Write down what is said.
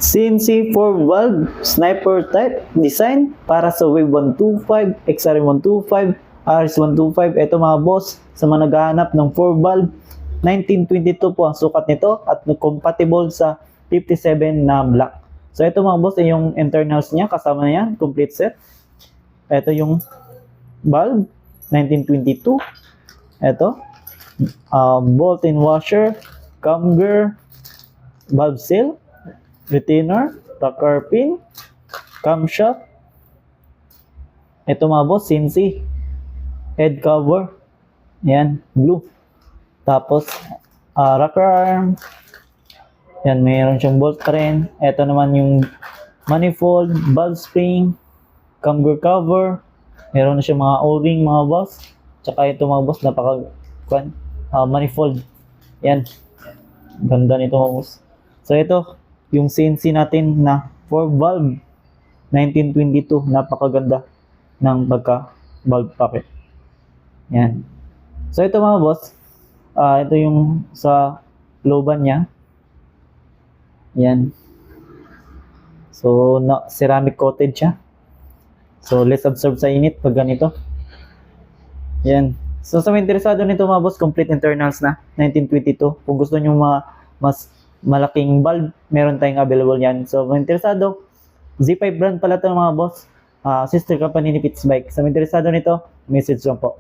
CNC 4 valve sniper type design para sa Wave 125, XRM 125, RS125. Ito mga boss, sa mga naghahanap ng 4 valve, 1922 po ang sukat nito at compatible sa 57 na black. So ito mga boss ay yung internals niya, kasama na yan, complete set. Ito yung valve, 1922. Ito, bolt and washer, camber, valve seal, retainer, rocker pin, camshaft. Ito mga boss, CNC. Head cover. Yan, blue. Tapos, rocker arm. Yan, mayroon siyang bolt pa rin. Ito naman yung manifold, valve spring, camber cover. Meron na siyang mga O-ring mga boss. Tsaka ito mga boss, manifold. Yan. Ganda nito mga boss. So ito, yung CNC natin na 4 valve 1922, napakaganda ng pagka valve packet. Yan. So ito mga boss, ito yung sa looban niya. Yan. So ceramic coated siya. So less absorb sa init pag ganito. Yan. So sa mga interesado nito mga boss, complete internals na 1922. Kung gusto niyo mas malaking valve, meron tayong available yan. So, kung interesado, Z5 brand pala ito mga boss. Sister company ni Pitts Bike. So, interesado nito, message lang po.